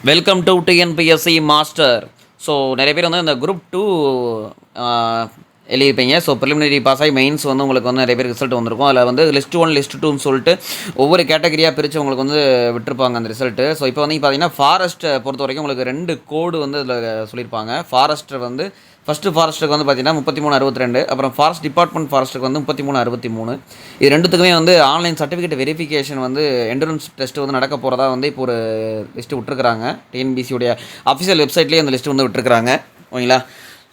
Welcome to TNPSC master. So நிறைய பேர் வந்து இந்த குரூப் 2 எழுதியிருப்பீங்க. ஸோ ப்ரிலிமினரி பாஸ் ஆகி மெயின்ஸ் வந்து உங்களுக்கு வந்து நிறைய பேர் ரிசல்ட் வந்திருக்கும். அதில் வந்து லிஸ்ட் 1 லிஸ்ட் 2ன்னு சொல்லிட்டு ஒவ்வொரு கேட்டகரியாக பிரித்து உங்களுக்கு வந்து விட்டுருப்பாங்க அந்த ரிசல்ட்டு. ஸோ இப்போ வந்து பார்த்தீங்கன்னா ஃபாரஸ்ட்டை பொறுத்த வரைக்கும் உங்களுக்கு 2 கோடு வந்து அதில் சொல்லியிருப்பாங்க. ஃபாரஸ்ட்டர் வந்து ஃபஸ்ட்டு ஃபாரஸ்ட்டுக்கு வந்து பார்த்தீங்கன்னா 3362, அப்புறம் ஃபாரஸ்ட் டிபார்ட்மெண்ட் ஃபாரஸ்ட்டுக்கு வந்து 3363. இது ரெண்டுத்துக்குமே வந்து ஆன்லைன் சர்டிஃபிகேட் வெரிஃபிகேஷன் வந்து என்ட்ரன்ஸ் டெஸ்ட் வந்து நடக்க போகிறதா வந்து இப்போ ஒரு லிஸ்ட்டு விட்டுருக்காங்க. டிஎன்பிசியோடைய அஃபிஷியல் வெப்சைட்லேயே அந்த லிஸ்ட்டு வந்து விட்டுருக்காங்க. ஓகேங்களா?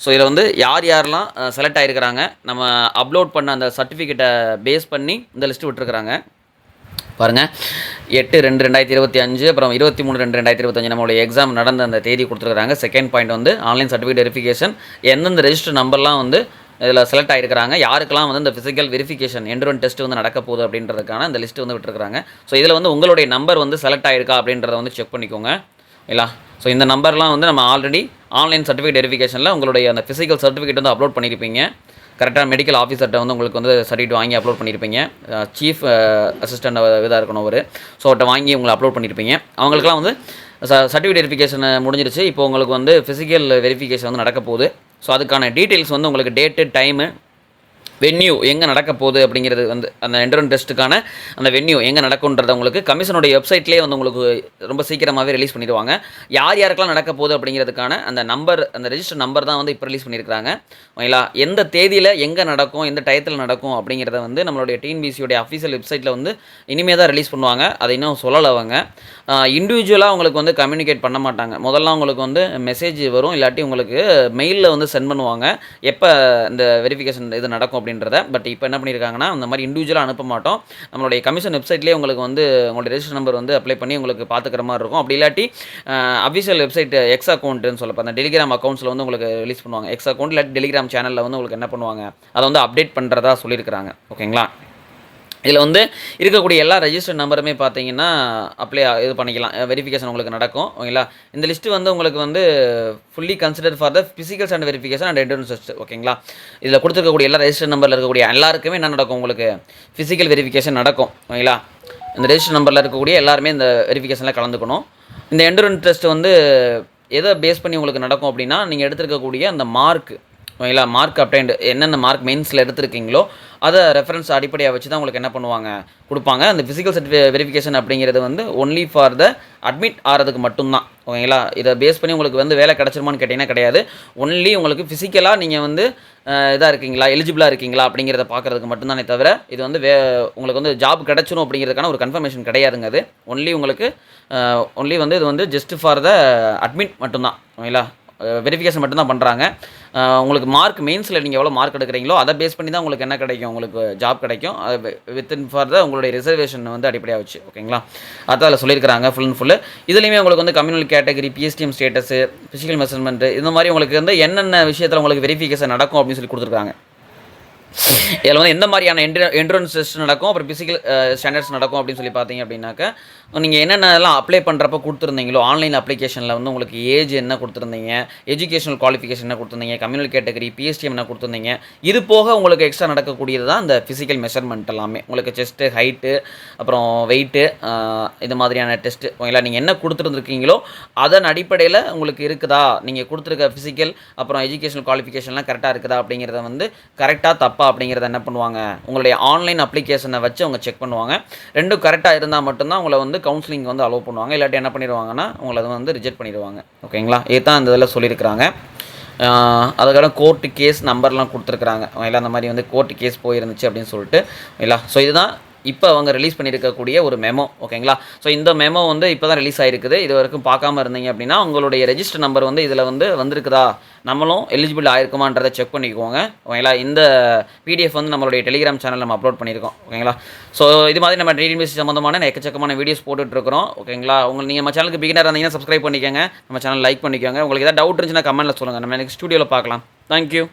ஸோ இதில் வந்து யாரெல்லாம் செலக்ட் ஆகிருக்கிறாங்க, நம்ம அப்லோட் பண்ண அந்த சர்டிஃபிகேட்டை பேஸ் பண்ணி இந்த லிஸ்ட்டு விட்டுருக்குறாங்க. பாருங்கள், 8/2/2025, அப்புறம் 23/2/2025 நம்மளுடைய எக்ஸாம் நடந்த அந்த தேதி கொடுத்துருக்குறாங்க. செகண்ட் பாயிண்ட் வந்து ஆன்லைன் சர்டிஃபிகேட் வெரிஃபிகேஷன் எந்தெந்த ரெஜிஸ்டர் நம்பர்லாம் வந்து இதில் செலக்ட் ஆகிருக்கிறாங்க, யாருக்கெல்லாம் வந்து இந்த ஃபிசிக்கல் வெரிஃபிகேஷன் என்ட்ரன்ஸ் டெஸ்ட் வந்து நடக்க போகுது அப்படின்றதுக்கான இந்த லிஸ்ட்டு வந்து விட்டுருக்காங்க. ஸோ இதில் வந்து உங்களுடைய நம்பர் வந்து செலக்ட் ஆகிருக்கா அப்படின்றத வந்து செக் பண்ணிக்கோங்க. இல்லை, ஸோ இந்த நம்பர்லாம் வந்து நம்ம ஆல்ரெடி ஆன்லைன் சர்டிஃபிகேட் வெரிஃபிகேஷனில் உங்களுடைய அந்த ஃபிசிக்கல் சர்டிஃபிகேட் வந்து அப்லோட் பண்ணியிருப்பீங்க. கரெக்டாக மெடிக்கல் ஆஃபீஸர்கிட்ட வந்து உங்களுக்கு வந்து சர்டிஃபிகேட் வாங்கி அப்லோட் பண்ணியிருப்பீங்க. சீஃப் அசிஸ்டண்ட் இதாக இருக்கணும் ஒரு. ஸோ அவர்கிட்ட வாங்கி உங்களை அப்லோட் பண்ணியிருப்பீங்க. அவங்களுக்குலாம் வந்து சர்டிஃபிகேட் வெரிஃபிகேஷன் முடிஞ்சிருச்சு. இப்போ உங்களுக்கு வந்து ஃபிசிக்கல் வெரிஃபிகேஷன் வந்து நடக்க போகுது. ஸோ அதுக்கான டீட்டெயில்ஸ் வந்து உங்களுக்கு டேட்டு, டைமு, வென்யூ எங்கே நடக்க போகுது அப்படிங்கிறது வந்து அந்த என்ட்ரன்ஸ் டெஸ்ட்டுக்கான அந்த வென்யூ எங்கே நடக்குன்றத உங்களுக்கு கமிஷனுடைய வெப்சைட்லேயே வந்து உங்களுக்கு ரொம்ப சீக்கிரமாகவே ரிலீஸ் பண்ணிடுவாங்க. யாருக்கெல்லாம் நடக்க போகுது அப்படிங்கிறதுக்கான அந்த நம்பர், அந்த ரெஜிஸ்டர் நம்பர் தான் வந்து இப்போ ரிலீஸ் பண்ணியிருக்காங்க. ஓகேங்களா? எந்த தேதியில் எங்கே நடக்கும், எந்த டயத்தில் நடக்கும் அப்படிங்கிறத வந்து நம்மளுடைய டிஎன்பிசியோடைய அஃபீஷியல் வெப்சைட்டில் வந்து இனிமேல் தான் ரிலீஸ் பண்ணுவாங்க. அதை இன்னும் சொல்லலை அவங்க. இண்டிவிஜுவலாக உங்களுக்கு வந்து கம்யூனிகேட் பண்ண மாட்டாங்க. முதல்ல உங்களுக்கு வந்து மெசேஜ் வரும், இல்லாட்டி உங்களுக்கு மெயிலில் வந்து சென்ட் பண்ணுவாங்க எப்போ இந்த வெரிஃபிகேஷன் இது நடக்கும் அப்படின்றத. பட் இப்போ என்ன பண்ணியிருக்காங்கன்னா, அந்த மாதிரி இண்டிவிஜுவலாக அனுப்ப மாட்டோம், நம்மளுடைய கமிஷன் வெப்சைட்லேயே உங்களுக்கு வந்து உங்களுடைய ரெஜிஸ்டர் நம்பர் வந்து அப்ளை பண்ணி உங்களுக்கு பார்த்துக்கிற மாதிரி இருக்கும். அப்படி இல்லாட்டி அஃபிஷியல் வெப்சைட் எக்ஸ் அக்கௌண்ட்டுன்னு சொல்லப்போ அந்த டெலிகிராம் அக்கௌண்ட்ஸில் வந்து உங்களுக்கு ரிலீஸ் பண்ணுவாங்க. எக்ஸ் அக்கௌண்ட் இல்லாட்டி டெலிகிராம் சேனலில் வந்து உங்களுக்கு என்ன பண்ணுவாங்க, அதை வந்து அப்டேட் பண்ணுறதா சொல்லியிருக்கிறாங்க. ஓகேங்களா? இதில் வந்து இருக்கக்கூடிய எல்லா ரெஜிஸ்டர் நம்பருமே பார்த்தீங்கன்னா இது பண்ணிக்கலாம், வெரிஃபிகேஷன் உங்களுக்கு நடக்கும். ஓகேங்களா? இந்த லிஸ்ட்டு வந்து உங்களுக்கு வந்து fully consider for the physical and verification and entrance test. ஓகேங்களா? இதில் கொடுத்துருக்கக்கூடிய எல்லா ரெஜிஸ்டர் நம்பரில் இருக்கக்கூடிய எல்லாருக்குமே என்ன நடக்கும், உங்களுக்கு ஃபிசிக்கல் வெரிஃபிகேஷன் நடக்கும். ஓகேங்களா? இந்த ரெஜிஸ்டர் நம்பரில் இருக்கக்கூடிய எல்லாருமே இந்த வெரிஃபிகேஷனில் கலந்துக்கணும். இந்த என்ட்ரன்ஸ் டெஸ்ட் வந்து எதை பேஸ் பண்ணி உங்களுக்கு நடக்கும் அப்படின்னா, நீங்கள் எடுத்துருக்கக்கூடிய அந்த மார்க், ஓகேங்களா, மார்க் அப்டைன்டு என்னென்ன மார்க் மெயின்ஸில் எடுத்திருக்கீங்களோ அதை ரெஃபரன்ஸ் அடிப்படையாக வச்சு தான் உங்களுக்கு என்ன பண்ணுவாங்க, கொடுப்பாங்க. அந்த ஃபிசிக்கல் வெரிஃபிகேஷன் அப்படிங்கிறது வந்து ஒன்லி ஃபார் த அட்மிட் ஆகிறதுக்கு மட்டும்தான். ஓகேங்களா? இதை பேஸ் பண்ணி உங்களுக்கு வந்து வேலை கிடச்சிருமான்னு கேட்டிங்கன்னா கிடையாது. ஒன்லி உங்களுக்கு ஃபிசிக்கலாக நீங்கள் வந்து இதாக இருக்கீங்களா, எலிஜிபிளாக இருக்கீங்களா அப்படிங்கிறத பார்க்குறதுக்கு மட்டும்தானே தவிர இது வந்து உங்களுக்கு வந்து ஜாப் கிடச்சிரும் அப்படிங்கிறதுக்கான ஒரு கன்ஃபர்மேஷன் கிடையாதுங்க. அது ஒன்லி வந்து இது வந்து ஜஸ்ட் ஃபார் த அட்மிட் மட்டும்தான். ஓகேங்களா? வெரிஃபிகேஷன் மட்டும்தான் பண்ணுறாங்க. உங்களுக்கு மார்க் மெயின்ஸில் நீங்கள் எவ்வளோ மார்க் எடுக்கிறீங்களோ அதை பேஸ் பண்ணி தான் உங்களுக்கு என்ன கிடைக்கும், உங்களுக்கு ஜாப் கிடைக்கும். அது வித்தின் ஃபார் த உங்களுடைய ரிசர்வேஷன் வந்து அடிப்படையாக வச்சு. ஓகேங்களா? அதான் அதில் சொல்லியிருக்கிறாங்க ஃபுல் அண்ட் ஃபுல்லு. இதுலேயுமே உங்களுக்கு வந்து communal category, PSTM status, physical measurement, இந்த மாதிரி உங்களுக்கு வந்து என்னென்ன விஷயத்தில் உங்களுக்கு வெரிஃபிகேஷன் நடக்கும் அப்படின்னு சொல்லி கொடுத்துருக்காங்க. இதில் வந்து எந்த மாதிரியான என்ட்ரன்ஸ் டெஸ்ட் நடக்கும், அப்புறம் ஃபிசிக்கல் ஸ்டாண்டர்ட்ஸ் நடக்கும் அப்படின்னு சொல்லி பார்த்தீங்க அப்படின்னாக்கா, நீங்கள் என்னென்னலாம் அப்ளை பண்ணுறப்ப கொடுத்துருந்தீங்களோ ஆன்லைன் அப்ளிகேஷனில் வந்து உங்களுக்கு ஏஜ் என்ன கொடுத்துருந்தீங்க, எஜுகேஷனல் குவாலிஃபிகேஷன் என்ன கொடுத்துருந்தீங்க, கம்யூனல் கேட்டகரி, பிஎஸ்டிஎம் என்ன கொடுத்துருந்தீங்க, இது போக உங்களுக்கு எக்ஸ்ட்ரா நடக்கக்கூடியது தான் இந்த ஃபிசிக்கல் மெஷர்மெண்ட் எல்லாமே. உங்களுக்கு செஸ்ட்டு, ஹைட்டு, அப்புறம் வெயிட்டு, இது மாதிரியான டெஸ்ட்டு. ஓகேங்களா? நீங்கள் என்ன கொடுத்துருந்துருக்கீங்களோ அதன் அடிப்படையில் உங்களுக்கு இருக்குதா, நீங்கள் கொடுத்துருக்க ஃபிசிக்கல் அப்புறம் எஜுகேஷனல் குவாலிஃபிகேஷன்லாம் கரெக்டாக இருக்குதா அப்படிங்கிறத வந்து கரெக்டாக தப்பா அப்படிங்கிறத என்ன பண்ணுவாங்க, உங்களுடைய ஆன்லைன் அப்ளிகேஷனை வச்சு அவங்க செக் பண்ணுவாங்க. ரெண்டும் கரெக்டாக இருந்தால் மட்டும்தான் உங்களை வந்து கவுன்சிலிங் வந்து அலோவ் பண்ணுவாங்க. இல்லாட்டி என்ன பண்ணிடுவாங்கன்னா உங்களை வந்து ரிஜெக்ட் பண்ணிடுவாங்க. ஓகேங்களா? இதுதான் இந்த இதில் சொல்லியிருக்கிறாங்க. அதுக்கப்புறம் கோர்ட்டு கேஸ் நம்பர்லாம் கொடுத்துருக்குறாங்க. இல்லை, அந்த மாதிரி வந்து கோர்ட்டு கேஸ் போயிருந்துச்சு அப்படின்னு சொல்லிட்டு. இல்லை, ஸோ இதுதான் இப்போ அவங்க ரிலீஸ் பண்ணியிருக்கக்கூடிய ஒரு மெமோ. ஓகேங்களா? ஸோ இந்த மெமோ வந்து இப்போ தான் ரிலீஸ் ஆகிருக்குது. இது வரைக்கும் பார்க்காம இருந்தீங்க அப்படின்னா உங்களுடைய ரெஜிஸ்டர் நம்பர் வந்து இதில் வந்து வந்திருக்குதா, நம்மளும் எலிஜிபிள் ஆயிருக்குமான்றதை செக் பண்ணிக்கோங்க. ஓகேங்களா? இந்த பிடிஎஃப் வந்து நம்மளுடைய டெலிகிராம் சேனல் நம்ம அப்லோட் பண்ணியிருக்கோம். ஓகேங்களா? ஸோ இது மாதிரி நம்ம டிஎன்பிஎஸ்சி சம்மந்தமான எக்கச்சக்கமான வீடியோஸ் போட்டுட்ருக்கிறோம். ஓகேங்களா? நீங்கள் நம்ம சேனலுக்கு பிகினர் இருந்தீங்கன்னா சப்ஸ்கிரைப் பண்ணிக்கோங்க, நம்ம சேனல் லைக் பண்ணிக்கோங்க. உங்களுக்கு ஏதாவது டவுட் இருந்துச்சுன்னா கமெண்ட்டில் சொல்லுங்கள். நம்ம நெக்ஸ்ட் ஸ்டூடியோவில் பார்க்கலாம். தேங்க்யூ.